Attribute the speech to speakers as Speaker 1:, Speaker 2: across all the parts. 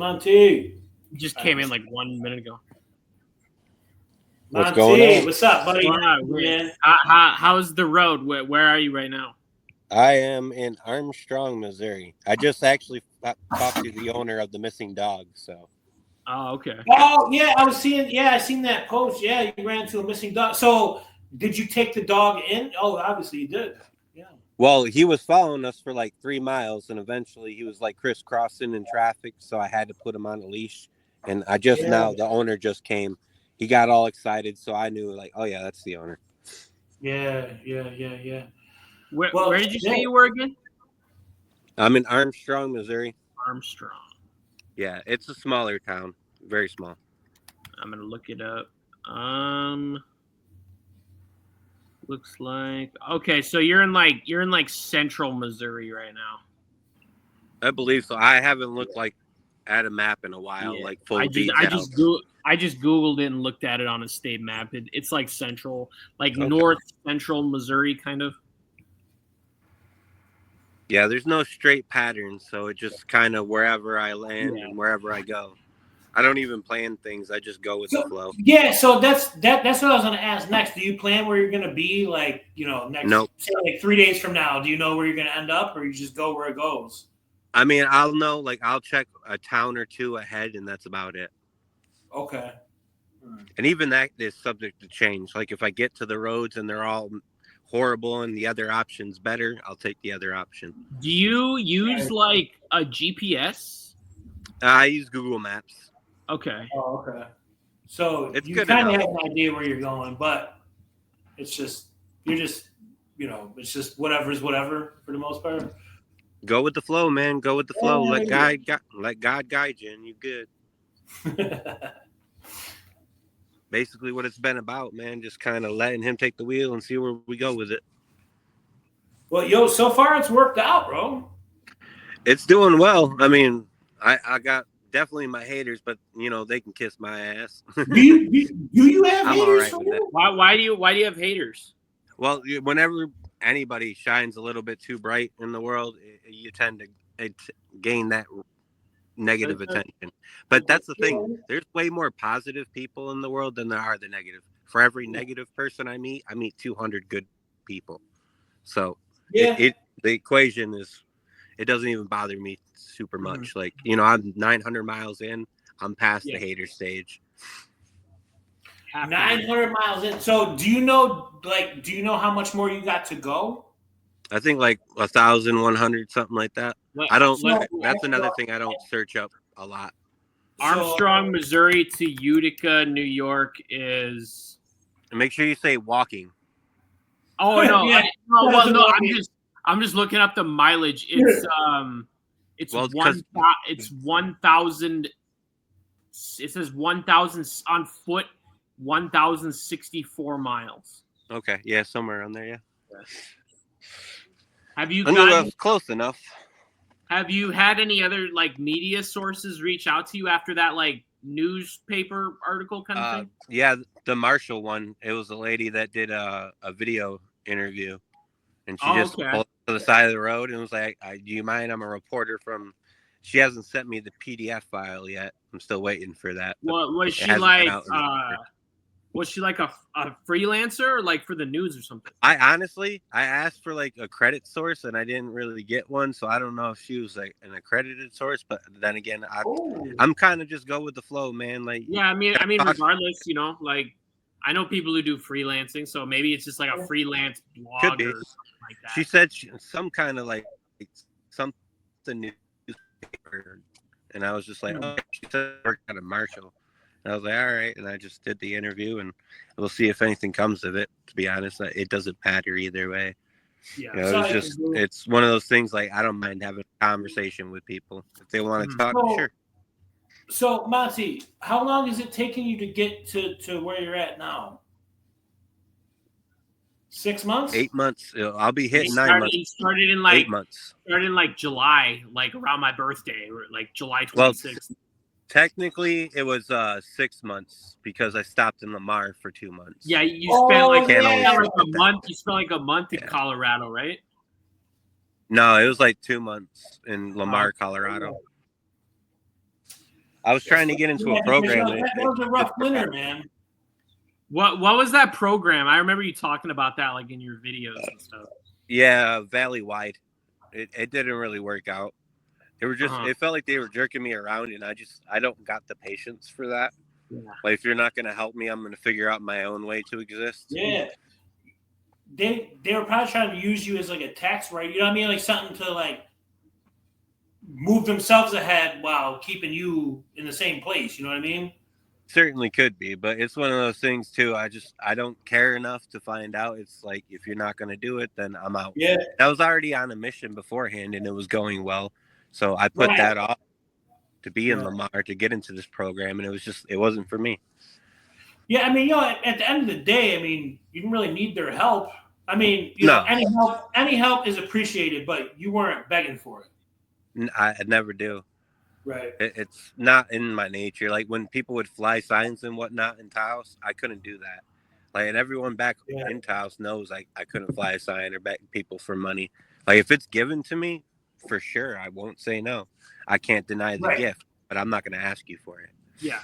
Speaker 1: Monty.
Speaker 2: Just came in like 1 minute ago.
Speaker 3: What's going on?
Speaker 1: What's up, buddy?
Speaker 2: Man. How's the road? Where are you right now?
Speaker 3: I am in Armstrong, Missouri. I just actually talked to the owner of the missing dog. So.
Speaker 2: Oh, okay.
Speaker 1: Oh, yeah, I seen that post. Yeah, you ran into a missing dog. So, did you take the dog in? Oh, obviously you did. Yeah.
Speaker 3: Well, he was following us for like 3 miles, and eventually he was like crisscrossing in traffic, so I had to put him on a leash. And I just now, the owner just came. He got all excited, so I knew like, oh yeah, that's the owner.
Speaker 1: Yeah.
Speaker 2: Where did you say you were again?
Speaker 3: I'm in Armstrong, Missouri.
Speaker 2: Armstrong.
Speaker 3: Yeah, it's a smaller town, very small.
Speaker 2: I'm gonna look it up. Looks like okay. So you're in like central Missouri right now.
Speaker 3: I believe so. I haven't looked like at a map in a while,
Speaker 2: Yeah.
Speaker 3: like full
Speaker 2: I
Speaker 3: detail.
Speaker 2: just Googled it and looked at it on a state map. It's like central, like
Speaker 3: Okay.
Speaker 2: north central Missouri, kind of.
Speaker 3: Yeah, there's no straight pattern, so it just kind of wherever I land and wherever I go. I don't even plan things. I just go with the flow.
Speaker 1: Yeah, so that's what I was going to ask next. Do you plan where you're going to be, like, next,
Speaker 3: Nope.
Speaker 1: say, like 3 days from now? Do you know where you're going to end up, or you just go where it goes?
Speaker 3: I mean, I'll know, like, I'll check a town or two ahead, and that's about it.
Speaker 1: Okay.
Speaker 3: And even that is subject to change. Like, if I get to the roads and they're all horrible and the other option's better, I'll take the other option.
Speaker 2: Do you use like a GPS?
Speaker 3: I use Google Maps.
Speaker 2: Okay.
Speaker 1: Oh, okay. So
Speaker 3: it's
Speaker 1: you
Speaker 3: good
Speaker 1: kind of
Speaker 3: enough.
Speaker 1: have an idea where you're going, but it's just it's just whatever's whatever for the most part.
Speaker 3: Go with the flow, man. Go with the flow. Let God guide you, and you good. Basically what it's been about, man. Just kind of letting him take the wheel and see where we go with it.
Speaker 1: Well, so far it's worked out, bro.
Speaker 3: It's doing well. I mean, I got definitely my haters, but they can kiss my ass.
Speaker 1: do you have
Speaker 3: I'm
Speaker 1: haters?
Speaker 3: all right with that.
Speaker 2: Why do you have haters?
Speaker 3: Well, whenever anybody shines a little bit too bright in the world, you tend to gain that negative attention. But that's the thing. There's way more positive people in the world than there are the negative. For every negative person I meet 200 good people. So the equation is, it doesn't even bother me super much. Like, I'm 900 miles in. I'm past the hater stage.
Speaker 1: 900 miles in. So do you know how much more you got to go?
Speaker 3: I think like 1,100, something like that. That's another thing I don't search up a lot.
Speaker 2: Armstrong, Missouri to Utica, New York is.
Speaker 3: And make sure you say walking.
Speaker 2: Oh no! I'm just looking up the mileage. It's 1,000. It says 1,000 on foot, 1,064 miles.
Speaker 3: Okay, yeah, somewhere on there, yeah.
Speaker 2: Have you
Speaker 3: close enough?
Speaker 2: Have you had any other like media sources reach out to you after that like newspaper article kind of thing?
Speaker 3: Yeah, the Marshall one. It was a lady that did a video interview, and she just pulled to the side of the road and was like, "Do you mind? I'm a reporter from." She hasn't sent me the PDF file yet. I'm still waiting for that.
Speaker 2: Well, was she like? Was she like a freelancer, like for the news or something?
Speaker 3: I asked for like a credit source and I didn't really get one, so I don't know if she was like an accredited source. But then again, I'm kind of just go with the flow, man. Like,
Speaker 2: yeah, I mean, regardless, like I know people who do freelancing, so maybe it's just like a freelance blog or something like that.
Speaker 3: She said some kind of like something newspaper, and I was just like, oh, she said work at a Marshall. And I was like, all right. And I just did the interview and we'll see if anything comes of it. To be honest, it doesn't matter either way. Yeah. It's one of those things like I don't mind having a conversation with people. If they want to talk, sure.
Speaker 1: So, Monty, how long is it taking you to get to where you're at now? 6 months?
Speaker 3: 8 months. I'll be hitting 9 months.
Speaker 2: He started in like
Speaker 3: 8 months.
Speaker 2: Started in like July, like around my birthday, or like July 26th.
Speaker 3: Well, technically, it was 6 months because I stopped in Lamar for 2 months.
Speaker 2: Yeah, you spent like a month. You spent like a month in Colorado, right?
Speaker 3: No, it was like 2 months in Lamar, Colorado. I was trying to get into a program.
Speaker 1: That was a rough winter, man.
Speaker 2: What was that program? I remember you talking about that like in your videos and stuff.
Speaker 3: Yeah, Valley Wide. It didn't really work out. They were just it felt like they were jerking me around, and I don't got the patience for that.
Speaker 2: Yeah.
Speaker 3: Like, if you're not gonna help me, I'm gonna figure out my own way to exist.
Speaker 1: Yeah. They were probably trying to use you as like a tax write, you know what I mean? Like something to like move themselves ahead while keeping you in the same place, you know what I mean?
Speaker 3: Certainly could be, but it's one of those things too. I don't care enough to find out. It's like, if you're not gonna do it, then I'm out.
Speaker 1: Yeah.
Speaker 3: I was already on a mission beforehand, and it was going well, so I put that off to be in Lamar, to get into this program, and it wasn't for me.
Speaker 1: Yeah, I mean, you know, at the end of the day, I mean, you didn't really need their help. I mean, you know, any help is appreciated, but you weren't begging for it.
Speaker 3: I never do.
Speaker 1: Right.
Speaker 3: It's not in my nature. Like, when people would fly signs and whatnot in Taos, I couldn't do that. Like, and everyone back in Taos knows I couldn't fly a sign or beg people for money. Like, if it's given to me, for sure, I won't say no. I can't deny the gift, but I'm not going to ask you for it.
Speaker 2: Yeah.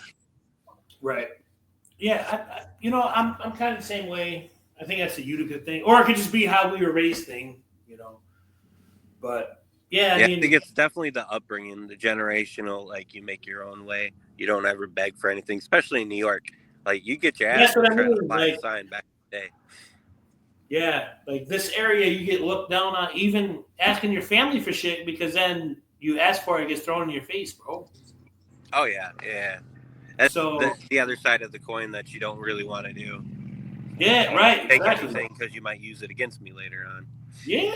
Speaker 1: Right. Yeah, I'm kind of the same way. I think that's a Utica thing, or it could just be how we were raised thing, you know. But yeah, I mean,
Speaker 3: think it's definitely the upbringing, the generational. Like, you make your own way. You don't ever beg for anything, especially in New York. Like, you get your ass trying to buy a sign back in the day.
Speaker 1: Yeah, like this area, you get looked down on, even asking your family for shit, because then you ask for it, it gets thrown in your face, bro.
Speaker 3: Oh yeah. That's the other side of the coin that you don't really want to do.
Speaker 1: Yeah, right.
Speaker 3: Take anything because you might use it against me later on.
Speaker 1: Yeah,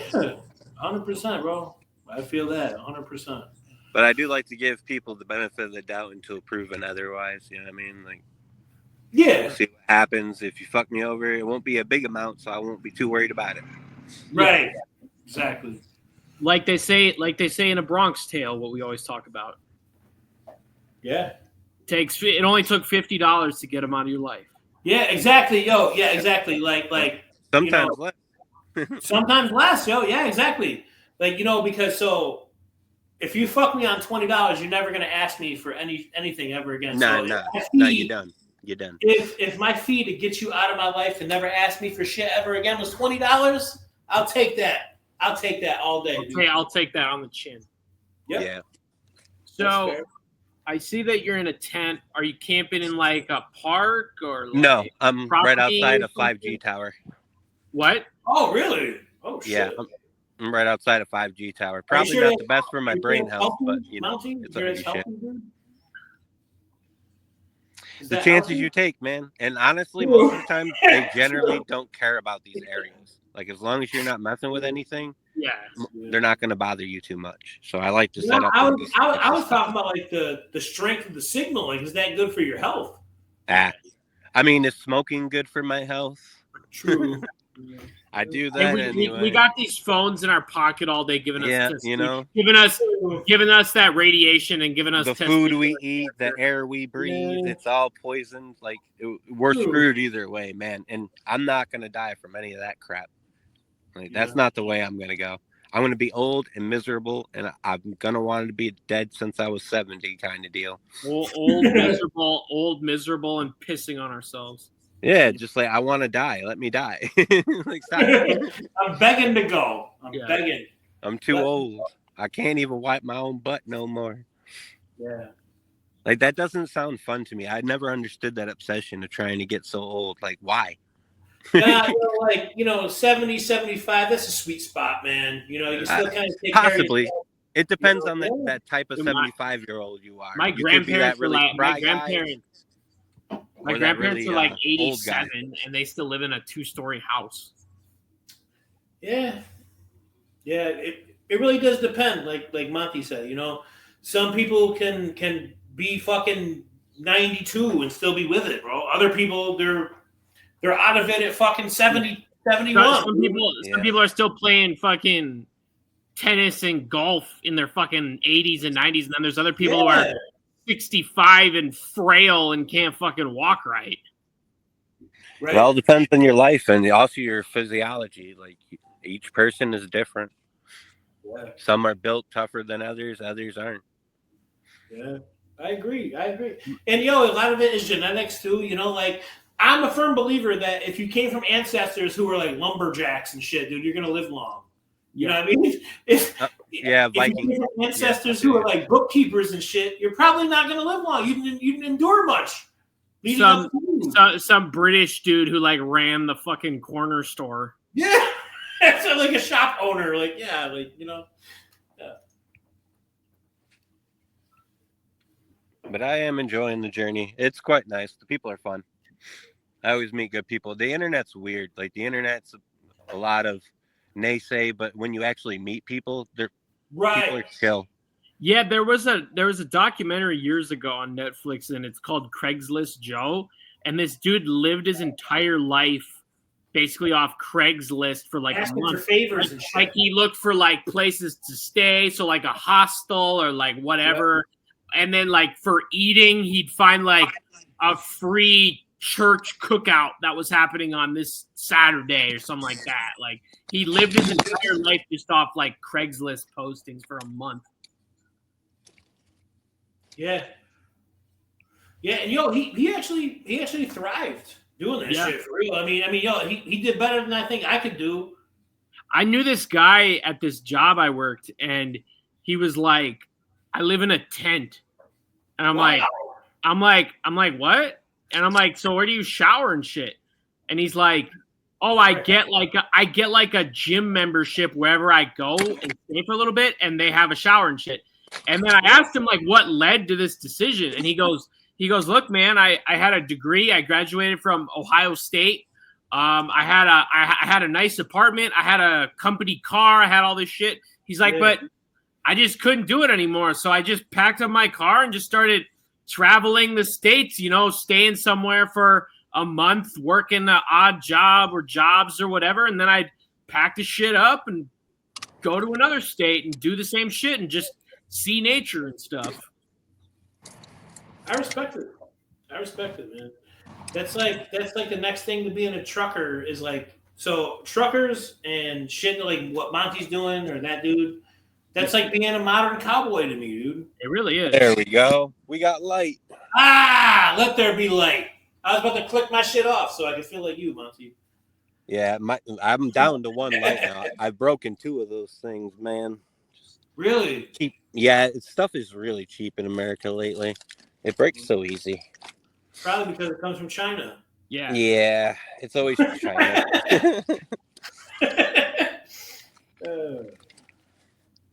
Speaker 1: 100%, bro. I feel that 100%.
Speaker 3: But I do like to give people the benefit of the doubt until proven otherwise. You know what I mean? Like,
Speaker 1: yeah.
Speaker 3: We'll see what happens. If you fuck me over, it won't be a big amount, so I won't be too worried about it.
Speaker 1: Right. Yeah. Exactly.
Speaker 2: Like they say in A Bronx Tale, what we always talk about.
Speaker 1: Yeah.
Speaker 2: It only took $50 to get them out of your life.
Speaker 1: Yeah, exactly, yo. Yeah, exactly. Like
Speaker 3: sometimes less.
Speaker 1: Sometimes less, yo. Yeah, exactly. Like, you know, because so if you fuck me on $20, you're never gonna ask me for anything ever again.
Speaker 3: No, you're done. You're done.
Speaker 1: If my fee to get you out of my life and never ask me for shit ever again was $20, I'll take that. I'll take that all day.
Speaker 2: Okay, I'll take that on the chin.
Speaker 1: Yep.
Speaker 3: Yeah.
Speaker 2: So I see that you're in a tent. Are you camping in like a park or like
Speaker 3: no? I'm right outside a 5G tower.
Speaker 2: What?
Speaker 1: Oh, really? Oh, shit.
Speaker 3: Yeah, I'm right outside a 5G tower. Probably not the best for my brain health, but you know, it's a shit. The chances you take, man. And honestly, most of the time, they generally don't care about these areas. Like, as long as you're not messing with anything, they're not going to bother you too much. So I like to set up.
Speaker 1: I was talking about like the strength of the signal. Like, is that good for your health?
Speaker 3: I mean, is smoking good for my health?
Speaker 1: True.
Speaker 3: I do that anyway.
Speaker 2: We got these phones in our pocket all day, giving us giving us that radiation and giving us
Speaker 3: the food we eat, the air we breathe. It's all poisoned. Like, we're screwed either way, man. And I'm not gonna die from any of that crap. Like, that's not the way I'm gonna go. I'm gonna be old and miserable, and I'm gonna want to be dead since I was 70, kind of deal.
Speaker 2: Old, miserable, and pissing on ourselves.
Speaker 3: Yeah, just like, I want to die. Let me die. Like, stop.
Speaker 1: I'm begging to go. I'm begging.
Speaker 3: I'm too old. I can't even wipe my own butt no more.
Speaker 1: Yeah.
Speaker 3: Like, that doesn't sound fun to me. I never understood that obsession of trying to get so old. Like, why?
Speaker 1: Yeah, 70, 75, that's a sweet spot, man. You know, you still kind of take
Speaker 3: possibly.
Speaker 1: Care of
Speaker 3: it depends on that type of 75-year-old you are.
Speaker 2: My grandparents were like, my grandparents are like 87, and they still live in a 2-story house.
Speaker 1: Yeah. Yeah, it really does depend, like Monty said, you know. Some people can be fucking 92 and still be with it, bro. Other people, they're out of it at fucking 70, 71.
Speaker 2: Some people are still playing fucking tennis and golf in their fucking 80s and 90s, and then there's other people who are 65 and frail and can't fucking walk right.
Speaker 3: It all depends on your life and also your physiology. Like, each person is different. Yeah. Some are built tougher than others aren't.
Speaker 1: Yeah. I agree. And a lot of it is genetics too. Like I'm a firm believer that if you came from ancestors who were like lumberjacks and shit, dude, you're gonna live long. You know what I mean? If
Speaker 3: Vikings.
Speaker 1: you came from ancestors who are like bookkeepers and shit, you're probably not gonna live long. You didn't endure much.
Speaker 2: Some British dude who like ran the fucking corner store.
Speaker 1: Yeah, that's like a shop owner. Like Yeah.
Speaker 3: But I am enjoying the journey. It's quite nice. The people are fun. I always meet good people. The internet's weird. Like the internet's a lot of naysay, but when you actually meet people, people are chill.
Speaker 2: Yeah, there was a documentary years ago on Netflix, and it's called Craigslist Joe. And this dude lived his entire life basically off Craigslist for like
Speaker 1: asking
Speaker 2: a month.
Speaker 1: For favors and shit.
Speaker 2: Like he looked for like places to stay, so like a hostel or like whatever. Yep. And then like for eating, he'd find like a free church cookout that was happening on this Saturday or something like that. Like he lived his entire life just off like Craigslist postings for a month.
Speaker 1: Yeah. Yeah, and he actually thrived doing that shit for real. I mean, he did better than I think I could do.
Speaker 2: I knew this guy at this job I worked, and he was like, I live in a tent. And I'm like, what? And I'm like, so where do you shower and shit? And he's like, oh, I get like a gym membership wherever I go and stay for a little bit, and they have a shower and shit. And then I asked him like what led to this decision, and he goes, look, man, I had a degree. I graduated from Ohio State. I had a nice apartment. I had a company car. I had all this shit. He's like, but I just couldn't do it anymore. So I just packed up my car and just started traveling the States, staying somewhere for a month, working an odd job or jobs or whatever. And then I'd pack the shit up and go to another state and do the same shit and just see nature and stuff.
Speaker 1: I respect it, man. That's like the next thing to being a trucker is like, so truckers and shit like what Monty's doing or that dude. That's like being a modern cowboy to me, dude.
Speaker 2: It really is.
Speaker 3: There we go. We got light.
Speaker 1: Let there be light. I was about to click my shit off so I could feel like you, Monty.
Speaker 3: Yeah, I'm down to one light now. I've broken 2 of those things, man.
Speaker 1: Really?
Speaker 3: Cheap. Yeah, stuff is really cheap in America lately. It breaks so easy.
Speaker 1: Probably because it comes from China.
Speaker 2: Yeah.
Speaker 3: Yeah, it's always China.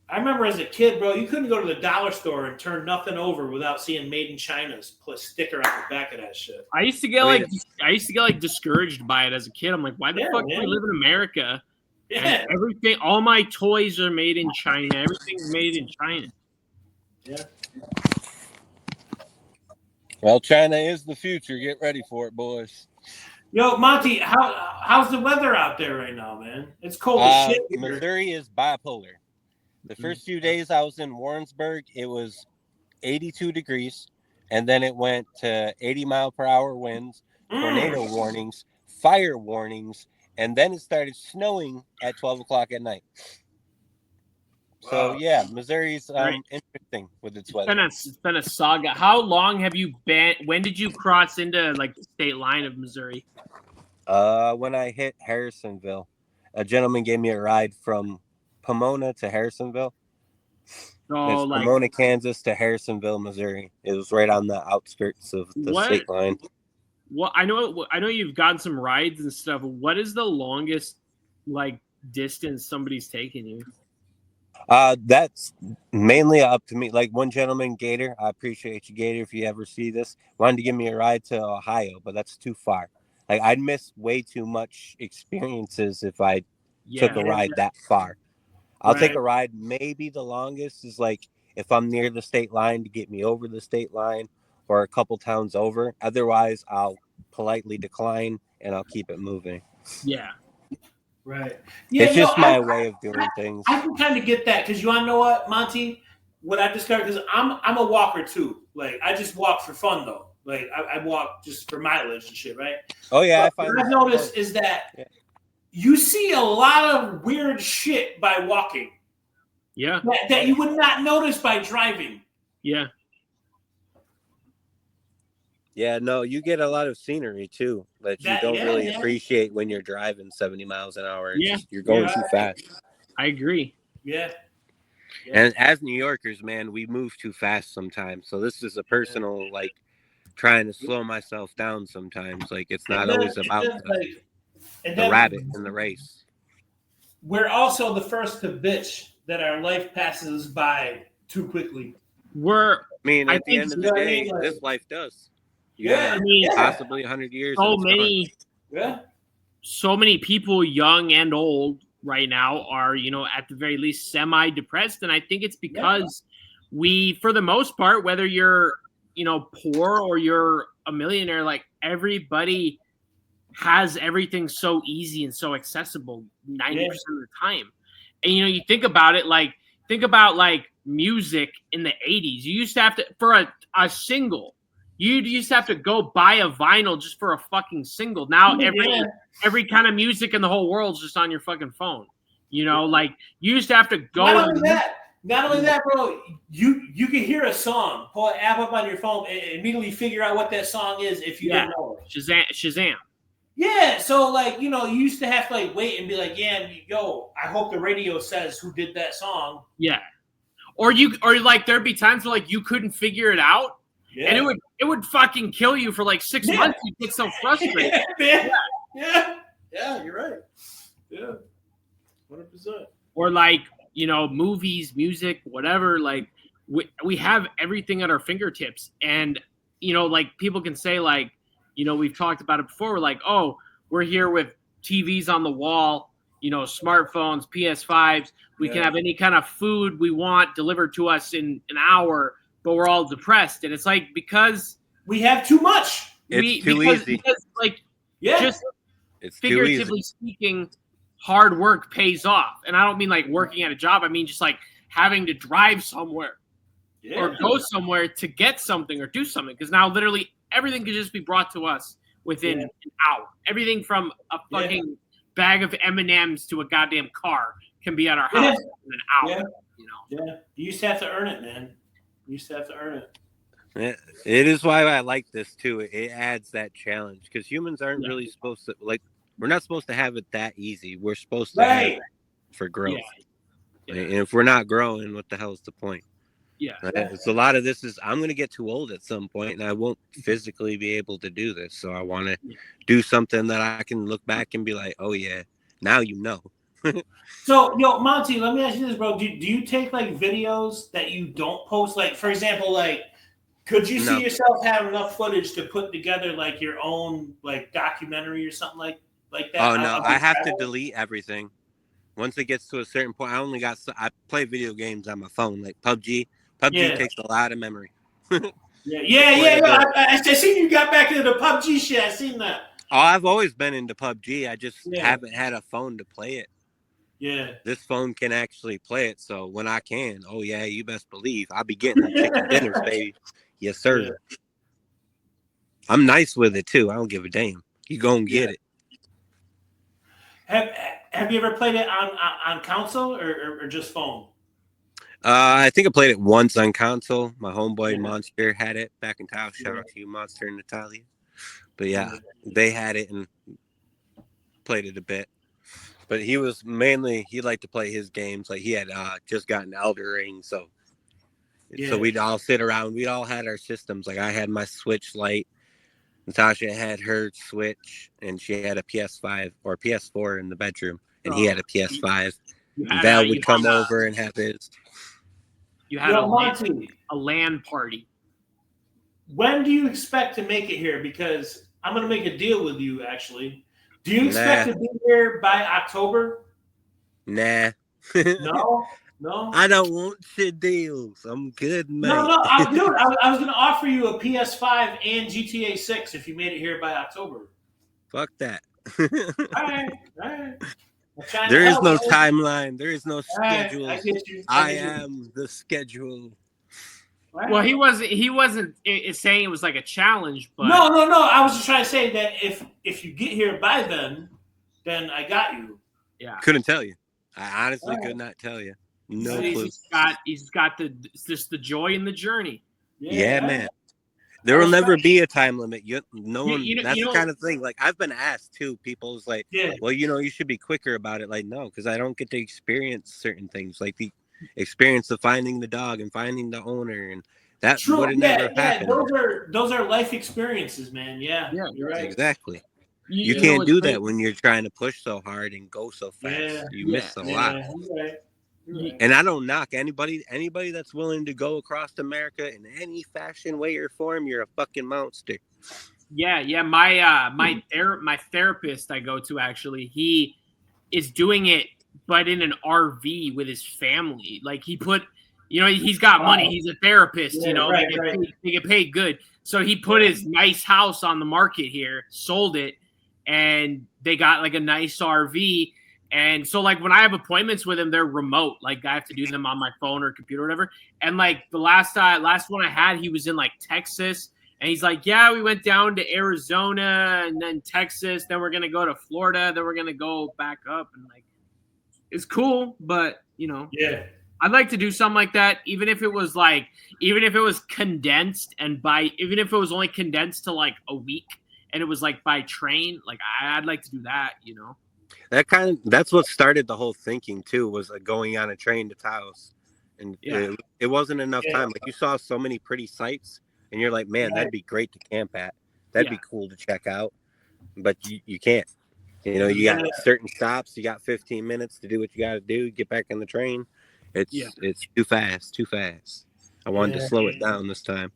Speaker 1: I remember as a kid, bro, you couldn't go to the dollar store and turn nothing over without seeing "Made in China's" sticker on the back of that shit.
Speaker 2: I used to get discouraged by it as a kid. I'm like, why the fuck do we live in America? Yeah. And everything, all my toys are made in China. Everything's made in China.
Speaker 1: Yeah.
Speaker 3: Well, China is the future. Get ready for it, boys.
Speaker 1: Yo, Monty, how's the weather out there right now, man? It's cold as shit here.
Speaker 3: Missouri is bipolar. The first few days I was in Warrensburg, it was 82 degrees, and then it went to 80-mile-per-hour winds, tornado warnings, fire warnings, and then it started snowing at 12 o'clock at night. So, yeah, Missouri's interesting with its weather.
Speaker 2: It's been a saga. How long have you been? When did you cross into, like, the state line of Missouri?
Speaker 3: When I hit Harrisonville. A gentleman gave me a ride from Pomona to Harrisonville.
Speaker 2: Oh,
Speaker 3: it's Pomona, Kansas to Harrisonville, Missouri. It was right on the outskirts of the state line.
Speaker 2: Well, I know you've gotten some rides and stuff. What is the longest like distance somebody's taken you?
Speaker 3: That's mainly up to me. Like one gentleman, Gator, I appreciate you, Gator, if you ever see this, wanted to give me a ride to Ohio, but that's too far. Like I'd miss way too much experiences if I took a ride that far. I'll take a ride. Maybe the longest is like if I'm near the state line to get me over the state line or a couple towns over. Otherwise, I'll politely decline and I'll keep it moving.
Speaker 2: Yeah.
Speaker 1: Right. Yeah,
Speaker 3: it's just my way of doing things.
Speaker 1: I can kind of get that because you want to know what, Monty? What I discovered, because I'm a walker too. Like I just walk for fun though. Like I walk just for mileage and shit, right?
Speaker 3: Oh yeah,
Speaker 1: but what I've noticed is that you see a lot of weird shit by walking.
Speaker 2: Yeah.
Speaker 1: That you would not notice by driving.
Speaker 2: Yeah.
Speaker 3: Yeah, no, you get a lot of scenery too that you don't really
Speaker 1: yeah.
Speaker 3: appreciate when you're driving 70 miles an hour. It's
Speaker 2: Yeah,
Speaker 3: just, you're going
Speaker 2: yeah.
Speaker 3: too fast.
Speaker 2: I agree.
Speaker 1: Yeah.
Speaker 3: And as New Yorkers, man, we move too fast sometimes. So this is a personal, like, trying to slow myself down sometimes. Like, it's not always about the rabbit in the race.
Speaker 1: We're also the first to bitch that our life passes by too quickly.
Speaker 3: I mean, at the end of the day, this life does. I mean, possibly 100 years.
Speaker 2: So many people, young and old, right now are, at the very least semi-depressed, and I think it's because we, for the most part, whether you're poor or you're a millionaire, like everybody has everything so easy and so accessible 90% of the time. And you think about it, like music in the 80s. You used to have to, for a single, you used to have to go buy a vinyl just for a fucking single. Now every kind of music in the whole world's just on your fucking phone. Like you used to have to go.
Speaker 1: Not only that, bro. You can hear a song, pull an app up on your phone, and immediately figure out what that song is if you don't know it.
Speaker 2: Shazam.
Speaker 1: Yeah, so like you used to have to like wait and be like, I hope the radio says who did that song.
Speaker 2: Yeah, or like there'd be times where like you couldn't figure it out, and it would fucking kill you for like 6 months. You get so frustrated.
Speaker 1: Yeah, you're right. Yeah, 100%.
Speaker 2: Or like movies, music, whatever. Like we have everything at our fingertips, and like people can say like. We've talked about it before. We're like, oh, we're here with TVs on the wall, smartphones, PS5s. We can have any kind of food we want delivered to us in an hour, but we're all depressed. And it's like, because
Speaker 1: we have too much.
Speaker 3: It's too easy.
Speaker 2: Just
Speaker 3: it's
Speaker 2: figuratively speaking, hard work pays off. And I don't mean like working at a job. I mean just like having to drive somewhere or go somewhere to get something or do something. Because now literally everything could just be brought to us within an hour. Everything from a fucking bag of M&Ms to a goddamn car can be at our house in an hour.
Speaker 1: Yeah. You used to have to earn it, man. You used to have to earn it.
Speaker 3: Yeah, it is why I like this too. It adds that challenge because humans aren't really supposed to we're not supposed to have it that easy. We're supposed to have it for growth. And if we're not growing, what the hell is the point? It's a lot of this is I'm going to get too old at some point and I won't physically be able to do this. So I want to do something that I can look back and be like, oh yeah, now
Speaker 1: So, Monty, let me ask you this, bro. Do you take like videos that you don't post? Like, for example, like, could you see yourself having enough footage to put together like your own like documentary or something like that?
Speaker 3: Oh no, I have to delete everything. Once it gets to a certain point, I play video games on my phone, like PUBG. PUBG takes a lot of memory.
Speaker 1: I seen you got back into the PUBG shit. I seen that.
Speaker 3: Oh, I've always been into PUBG. I just haven't had a phone to play it.
Speaker 1: Yeah.
Speaker 3: This phone can actually play it. So when I can, you best believe I'll be getting the chicken dinners, baby. Yes, sir. Yeah. I'm nice with it too. I don't give a damn. You go and get it.
Speaker 1: Have you ever played it on console or just phone?
Speaker 3: I think I played it once on console. My homeboy Monster had it back in Taos. Shout out to you, Monster and Natalia. But they had it and played it a bit. But he liked to play his games. Like he had just gotten Elder Ring, so we'd all sit around. We all had our systems. Like I had my Switch Lite. Natasha had her Switch, and she had a PS5 or PS4 in the bedroom, and he had a PS5. Val would come over and have his.
Speaker 2: You had a LAN party.
Speaker 1: When do you expect to make it here? Because I'm going to make a deal with you, actually. Do you expect to be here by October?
Speaker 3: Nah.
Speaker 1: No?
Speaker 3: I don't want shit deals. I'm good, man.
Speaker 1: No, I was going to offer you a PS5 and GTA 6 if you made it here by October.
Speaker 3: Fuck that.
Speaker 1: All right.
Speaker 3: There is no timeline. There is no schedule.
Speaker 1: I
Speaker 3: am the schedule.
Speaker 2: Well, he wasn't saying it was like a challenge, but
Speaker 1: no. I was just trying to say that if you get here by then I got you.
Speaker 2: Yeah.
Speaker 3: Couldn't tell you. I honestly could not tell you. No clue.
Speaker 2: He's got the joy in the journey.
Speaker 3: Yeah, man. There will never be a time limit. No one. That's
Speaker 2: you
Speaker 3: the
Speaker 2: know,
Speaker 3: kind of thing. Like I've been asked too. People's like,
Speaker 1: Yeah.
Speaker 3: well, you should be quicker about it. Like, no, because I don't get to experience certain things, like the experience of finding the dog and finding the owner, and that
Speaker 1: True.
Speaker 3: would have never happened.
Speaker 1: Those are life experiences, man. Yeah. You're right.
Speaker 3: Exactly. You
Speaker 2: know
Speaker 3: can't
Speaker 2: what's
Speaker 3: do
Speaker 2: great?
Speaker 3: that when you're trying to push so hard and go so fast.
Speaker 1: Yeah.
Speaker 3: You miss a lot.
Speaker 1: Yeah. You're right. You're right.
Speaker 3: And I don't knock anybody that's willing to go across America in any fashion, way, or form. You're a fucking monster.
Speaker 2: Yeah. My therapist I go to, actually, he is doing it, but in an RV with his family. Like he put, he's got money. He's a therapist.
Speaker 1: Yeah,
Speaker 2: they get paid good. So he put his nice house on the market here, sold it, and they got like a nice RV. And so, like, when I have appointments with him, they're remote. Like, I have to do them on my phone or computer or whatever. And like the last one I had, he was in like Texas, and he's like, "Yeah, we went down to Arizona and then Texas. Then we're gonna go to Florida. Then we're gonna go back up." And like, it's cool, but
Speaker 1: Yeah.
Speaker 2: I'd like to do something like that, even if it was condensed, and even if it was only condensed to like a week, and it was like by train. Like, I'd like to do that.
Speaker 3: That's what started the whole thinking too, was going on a train to Taos, and it wasn't enough time. Like, you saw so many pretty sights, and you're like, man, that'd be great to camp at. That'd be cool to check out, but you can't. You got certain stops. You got 15 minutes to do what you got to do. Get back in the train. It's too fast. I wanted to slow it down this time.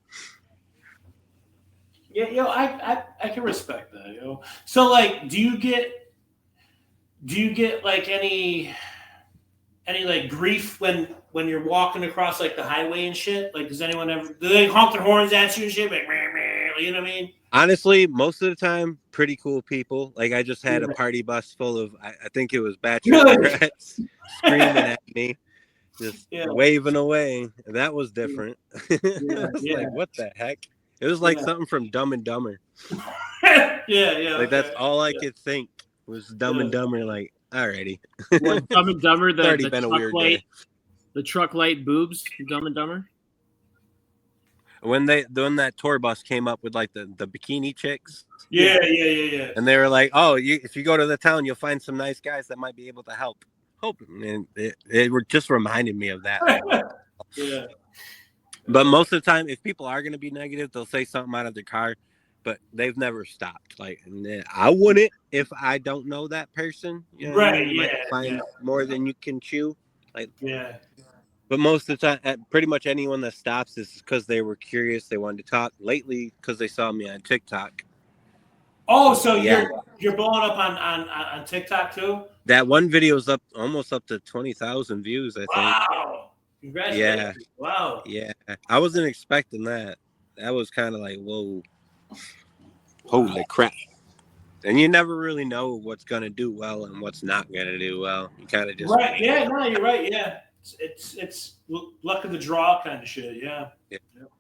Speaker 1: Yeah, I can respect that. So, like, do you get like any like grief when you're walking across like the highway and shit? Like, do they honk their horns at you and shit? Like, meh, meh, you know what I mean?
Speaker 3: Honestly, most of the time, pretty cool people. Like, I just had a party bus full of, I think it was bachelorettes screaming at me, just waving away. And that was different. It was like, what the heck? It was like something from Dumb and Dumber.
Speaker 1: Yeah.
Speaker 3: Like, that's all I could think was Dumb and Dumber. Like, alrighty.
Speaker 2: Well, Dumb and Dumber, the
Speaker 3: been a weird day.
Speaker 2: The truck light boobs, Dumb and Dumber.
Speaker 3: When that tour bus came up with like the bikini chicks.
Speaker 1: Yeah.
Speaker 3: And they were like, "Oh, if you go to the town, you'll find some nice guys that might be able to help." And it just reminded me of that.
Speaker 1: Yeah.
Speaker 3: But most of the time, if people are going to be negative, they'll say something out of their car, but they've never stopped. Like, I wouldn't if I don't know that person.
Speaker 1: Right.
Speaker 3: You might find more than you can chew. Like,
Speaker 1: yeah.
Speaker 3: But most of the time, pretty much anyone that stops is because they were curious. They wanted to talk. Lately, because they saw me on TikTok.
Speaker 1: Oh, so you're blowing up on TikTok too?
Speaker 3: That one video is almost up to 20,000 views, I think.
Speaker 1: Wow. Congratulations.
Speaker 3: Yeah.
Speaker 1: Wow.
Speaker 3: Yeah. I wasn't expecting that. That was kind of like, whoa. Holy crap. And you never really know what's going to do well and what's not going to do well. You kind of just...
Speaker 1: Right. Yeah. No, you're right. Yeah. It's luck of the draw kind of shit. Yeah.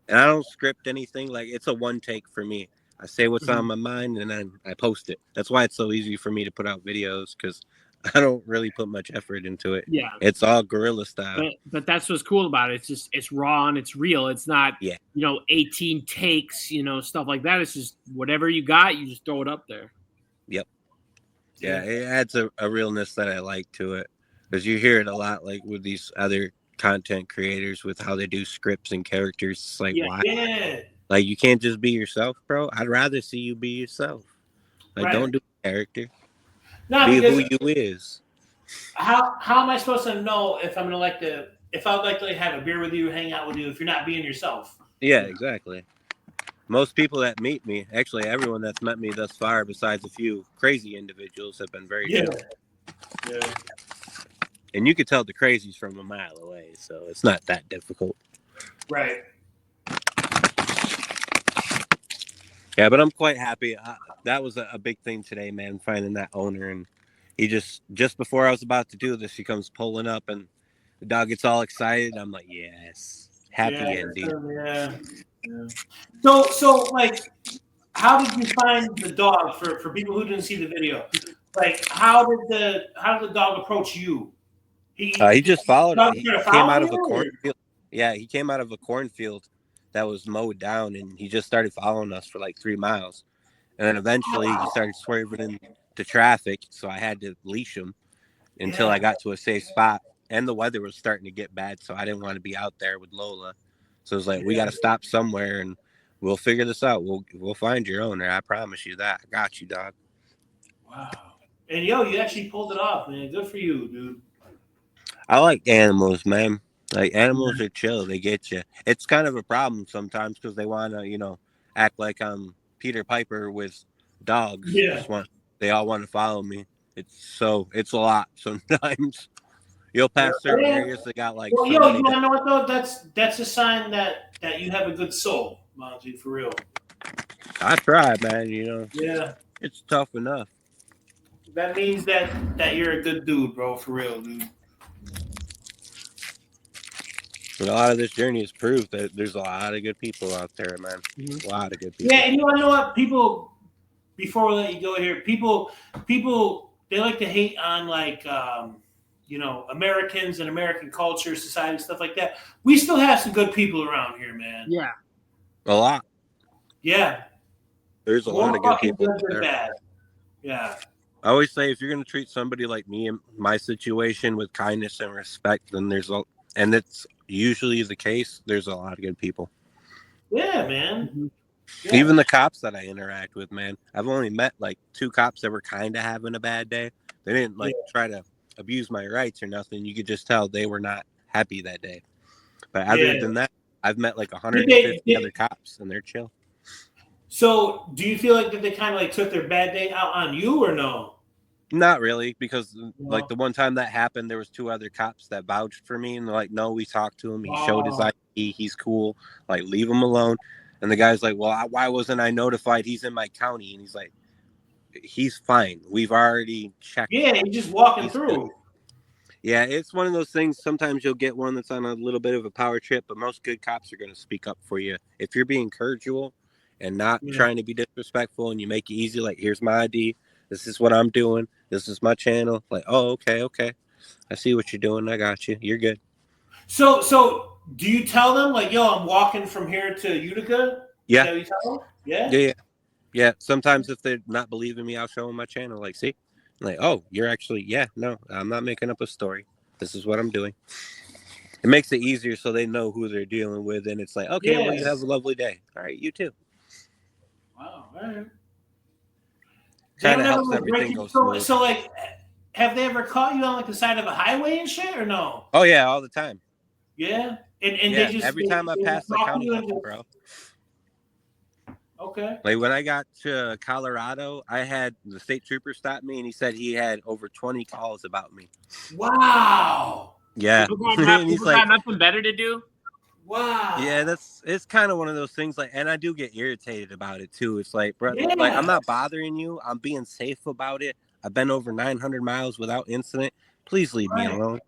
Speaker 3: And I don't script anything. Like, it's a one take for me. I say what's on my mind and then I post it. That's why it's so easy for me to put out videos, because I don't really put much effort into it.
Speaker 2: Yeah.
Speaker 3: It's all guerrilla style.
Speaker 2: But that's what's cool about it. It's raw and it's real. It's not 18 takes, stuff like that. It's just whatever you got, you just throw it up there.
Speaker 3: Yep. Yeah, it adds a realness that I like to it. Because you hear it a lot, like with these other content creators, with how they do scripts and characters. It's like, why?
Speaker 1: Yeah.
Speaker 3: Like, you can't just be yourself, bro. I'd rather see you be yourself. Like, don't do a character.
Speaker 1: No,
Speaker 3: be who you is.
Speaker 1: How am I supposed to know if I'm gonna if I'd like to have a beer with you, hang out with you, if you're not being yourself?
Speaker 3: Yeah, exactly. Most people that meet me, actually everyone that's met me thus far, besides a few crazy individuals, have been very chill.
Speaker 1: Yeah.
Speaker 3: And you could tell the crazies from a mile away, so it's not that difficult.
Speaker 1: Right.
Speaker 3: Yeah, but I'm quite happy. That was a big thing today, man, finding that owner. And he just before I was about to do this, he comes pulling up and the dog gets all excited. I'm like, yes, happy ending.
Speaker 1: Yeah. So like, how did you find the dog for people who didn't see the video? Like, how did the dog approach you? He
Speaker 3: just followed it. He came out of a
Speaker 1: cornfield.
Speaker 3: Yeah, he came out of a cornfield that was mowed down, and he just started following us for like 3 miles. And then eventually he started swerving into traffic, so I had to leash him until I got to a safe spot. And the weather was starting to get bad, so I didn't want to be out there with Lola. So it was like, we got to stop somewhere, and we'll figure this out. We'll find your owner. I promise you that. I got you, dog.
Speaker 1: Wow. And yo, you actually pulled it off, man. Good for you, dude.
Speaker 3: I like animals, man. Like animals are chill. They get you. It's kind of a problem sometimes because they want to, act like I'm Peter Piper with dogs.
Speaker 1: Yeah.
Speaker 3: They all want to follow me. It's a lot sometimes. You'll pass certain areas that got like.
Speaker 1: Well,
Speaker 3: so
Speaker 1: yo,
Speaker 3: many
Speaker 1: you want to know what though? That's a sign that you have a good soul, Monty, for real.
Speaker 3: I try, man.
Speaker 1: Yeah.
Speaker 3: It's tough enough.
Speaker 1: That means that you're a good dude, bro, for real, dude.
Speaker 3: But a lot of this journey has proved that there's a lot of good people out there, man. A lot of good people.
Speaker 1: Yeah, and you want to know what? People, before we let you go here, people, they like to hate on like, Americans and American culture, society, stuff like that. We still have some good people around here, man.
Speaker 2: Yeah.
Speaker 3: A lot.
Speaker 1: Yeah.
Speaker 3: There's a lot of good people
Speaker 1: Good
Speaker 3: there.
Speaker 1: bad. Yeah.
Speaker 3: I always say if you're going to treat somebody like me in my situation with kindness and respect, then and it's usually the case, there's a lot of good people.
Speaker 1: Yeah, man. Yeah.
Speaker 3: Even the cops that I interact with, man. I've only met like 2 cops that were kind of having a bad day. They didn't try to abuse my rights or nothing. You could just tell they were not happy that day. But other than that, I've met like 150 other cops, and they're chill.
Speaker 1: So, do you feel like that they kind of like took their bad day out on you, or no?
Speaker 3: Not really, because like the one time that happened, there was 2 other cops that vouched for me, and they're like, "No, we talked to him. He showed his ID. He's cool. Like, leave him alone." And the guy's like, "Well, why wasn't I notified? He's in my county." And he's like, "He's fine. We've already checked."
Speaker 1: Yeah, he's just walking through.
Speaker 3: Good. Yeah, it's one of those things. Sometimes you'll get one that's on a little bit of a power trip, but most good cops are going to speak up for you if you're being cordial and not trying to be disrespectful, and you make it easy. Like, here's my ID. This is what I'm doing. This is my channel. Like, oh, okay. I see what you're doing. I got you. You're good.
Speaker 1: So do you tell them like, yo, I'm walking from here to Utica?
Speaker 3: Yeah.
Speaker 1: Is that what you tell them?
Speaker 3: Yeah. Sometimes if they're not believing me, I'll show them my channel. Like, see, like, oh, you're actually, no, I'm not making up a story. This is what I'm doing. It makes it easier so they know who they're dealing with, and it's like, okay, well, you have a lovely day. All right, you too.
Speaker 1: Wow. All right.
Speaker 3: Kind of helps everything go smooth.
Speaker 1: So, like, have they ever caught you on like the side of a highway and shit, or no?
Speaker 3: Oh yeah, all the time.
Speaker 1: Yeah, and they just
Speaker 3: every time I pass the county line, bro.
Speaker 1: Okay.
Speaker 3: Like when I got to Colorado, I had the state trooper stop me, and he said he had over 20 calls about me.
Speaker 1: Wow.
Speaker 3: Yeah.
Speaker 2: People got nothing better to do.
Speaker 1: Wow.
Speaker 3: Yeah, it's kind of one of those things. Like, and I do get irritated about it too. It's like, bro, like I'm not bothering you. I'm being safe about it. I've been over 900 miles without incident. Please leave me alone.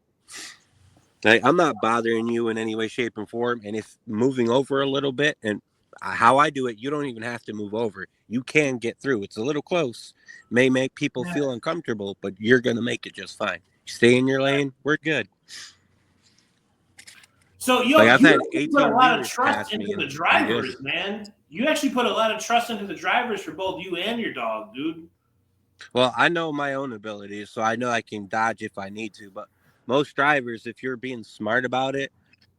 Speaker 3: Like, I'm not bothering you in any way, shape, and form. And if moving over a little bit, and how I do it, you don't even have to move over. You can get through. It's a little close. May make people feel uncomfortable, but you're going to make it just fine. Stay in your lane. We're good.
Speaker 1: So you put a lot of trust into the drivers, man. You actually put a lot of trust into the drivers for both you and your dog, dude.
Speaker 3: Well, I know my own abilities, so I know I can dodge if I need to. But most drivers, if you're being smart about it,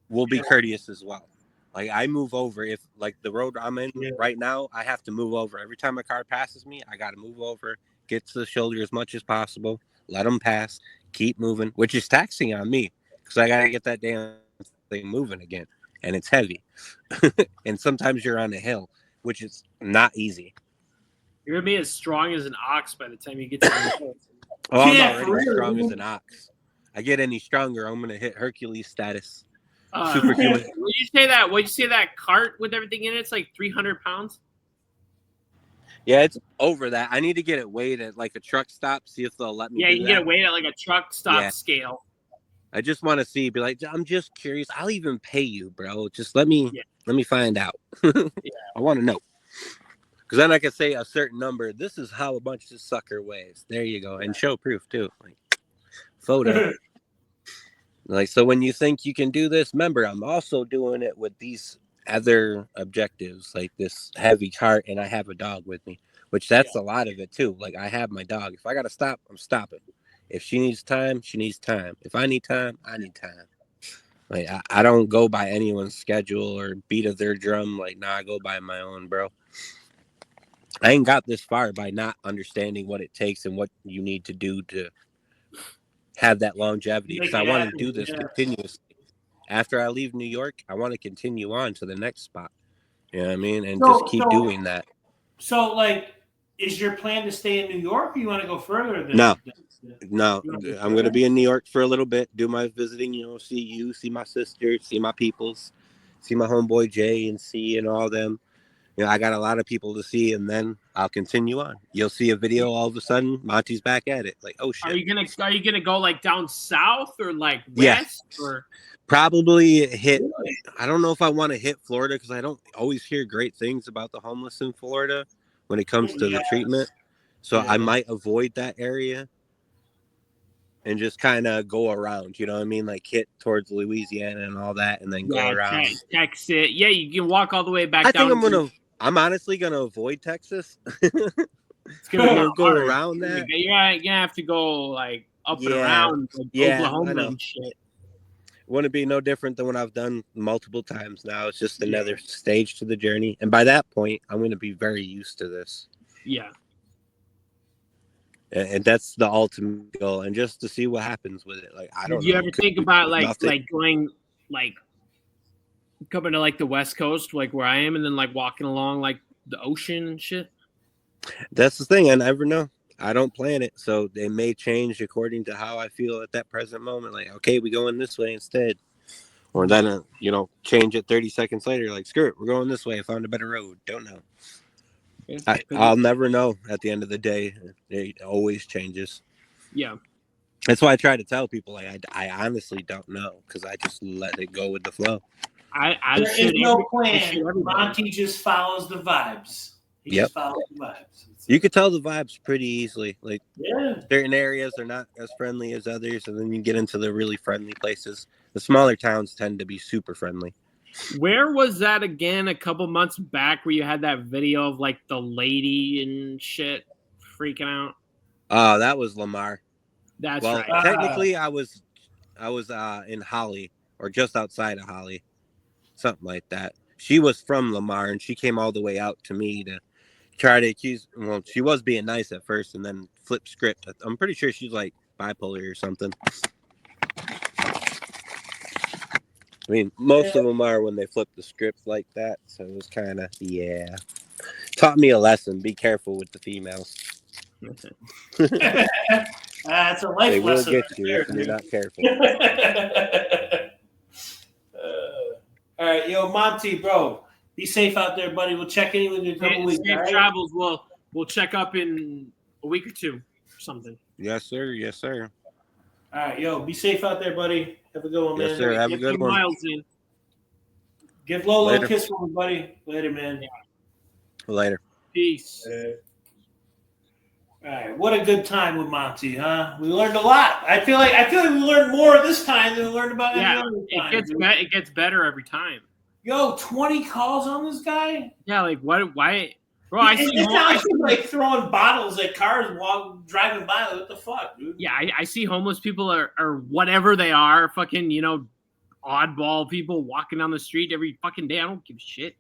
Speaker 3: will be courteous as well. Like, I move over. If, like, the road I'm in right now, I have to move over. Every time a car passes me, I got to move over, get to the shoulder as much as possible, let them pass, keep moving, which is taxing on me because I got to get that damn thing moving again, and it's heavy. And sometimes you're on a hill, which is not easy.
Speaker 2: You're gonna be as strong as an ox by the time you get to the hill.
Speaker 3: Oh, I'm already strong as an ox. I get any stronger, I'm gonna hit Hercules status. Superhuman.
Speaker 2: Would you say that cart with everything in it's like 300 pounds?
Speaker 3: Yeah, it's over that. I need to get it weighed at like a truck stop, see if they'll let me.
Speaker 2: Yeah, you can get it weighed at like a truck stop scale.
Speaker 3: I just want to see, be like, I'm just curious. I'll even pay you, bro. Just let me find out. I want to know. Because then I can say a certain number. This is how a bunch of sucker weighs. There you go. And show proof too. Like, photo. Like, so when you think you can do this, remember, I'm also doing it with these other objectives, like this heavy cart, and I have a dog with me, which that's a lot of it too. Like I have my dog. If I gotta stop, I'm stopping. If she needs time, she needs time. If I need time, I need time. Like I don't go by anyone's schedule or beat of their drum. Like, nah, I go by my own, bro. I ain't got this far by not understanding what it takes and what you need to do to have that longevity. Because I want to do this continuously. After I leave New York, I want to continue on to the next spot. You know what I mean? And just keep doing that.
Speaker 1: So, like, is your plan to stay in New York, or you want to go further?
Speaker 3: No, I'm going to be in New York for a little bit, do my visiting, see you, see my sister, see my peoples, see my homeboy Jay and C and all them. I got a lot of people to see, and then I'll continue on. You'll see a video all of a sudden, Monty's back at it. Like, oh shit.
Speaker 2: Are you gonna go like down south or like west?
Speaker 3: Yeah.
Speaker 2: Or
Speaker 3: probably hit. I don't know if I want to hit Florida because I don't always hear great things about the homeless in Florida when it comes to the treatment. So I might avoid that area and just kind of go around. You know what I mean? Like hit towards Louisiana and all that, and then go around.
Speaker 2: Texas. Yeah, you can walk all the way back.
Speaker 3: I think I'm honestly gonna avoid Texas.
Speaker 2: It's gonna
Speaker 3: go around that.
Speaker 2: You're gonna have to go like up and around Oklahoma and shit.
Speaker 3: Wouldn't be no different than what I've done multiple times now. It's just another stage to the journey, and by that point, I'm gonna be very used to this.
Speaker 2: Yeah.
Speaker 3: And that's the ultimate goal, and just to see what happens with it. Like I don't.
Speaker 2: Do you ever think about like going like coming to like the West Coast, like where I am, and then like walking along like the ocean and shit?
Speaker 3: That's the thing. I never know. I don't plan it, so they may change according to how I feel at that present moment. Like, okay, we going this way instead, or then change it 30 seconds later. Like, screw it, we're going this way. I found a better road. Don't know. I'll never know at the end of the day. It always changes.
Speaker 2: Yeah.
Speaker 3: That's why I try to tell people, like, I honestly don't know because I just let it go with the flow.
Speaker 1: There is no plan. Monty just follows the vibes. He just follows the vibes.
Speaker 3: You could tell the vibes pretty easily. Like, certain areas are not as friendly as others, and then you get into the really friendly places. The smaller towns tend to be super friendly.
Speaker 2: Where was that again a couple months back where you had that video of like the lady and shit freaking out?
Speaker 3: Oh, that was Lamar.
Speaker 2: That's right.
Speaker 3: Technically I was in Holly or just outside of Holly. Something like that. She was from Lamar and she came all the way out to me to try to accuse. Well, she was being nice at first and then flipped script. I'm pretty sure she's like bipolar or something. I mean, most of them are when they flip the script like that. So it was kind of, taught me a lesson. Be careful with the females.
Speaker 1: That's a life lesson.
Speaker 3: They will get you if you're not careful.
Speaker 1: All right, yo, Monty, bro, be safe out there, buddy. We'll check in with you in a couple weeks.
Speaker 2: Safe travels. We'll check up in a week or two or something.
Speaker 3: Yes, sir. Yes, sir.
Speaker 1: All right, yo, be safe out there, buddy. Have a good one, man.
Speaker 3: Yes, sir. Have a good one.
Speaker 2: Miles in.
Speaker 1: Give Lola a kiss for me, buddy. Later, man.
Speaker 3: Later.
Speaker 2: Peace.
Speaker 1: All right, what a good time with Monty, huh? We learned a lot. I feel like we learned more this time than we learned about any other time.
Speaker 2: It gets better every time.
Speaker 1: Yo, 20 calls on this guy?
Speaker 2: Yeah, like what? Why? Bro,
Speaker 1: it's not like throwing bottles at cars while driving by. What the fuck, dude?
Speaker 2: Yeah, I see homeless people or whatever they are, fucking, oddball people walking down the street every fucking day. I don't give a shit.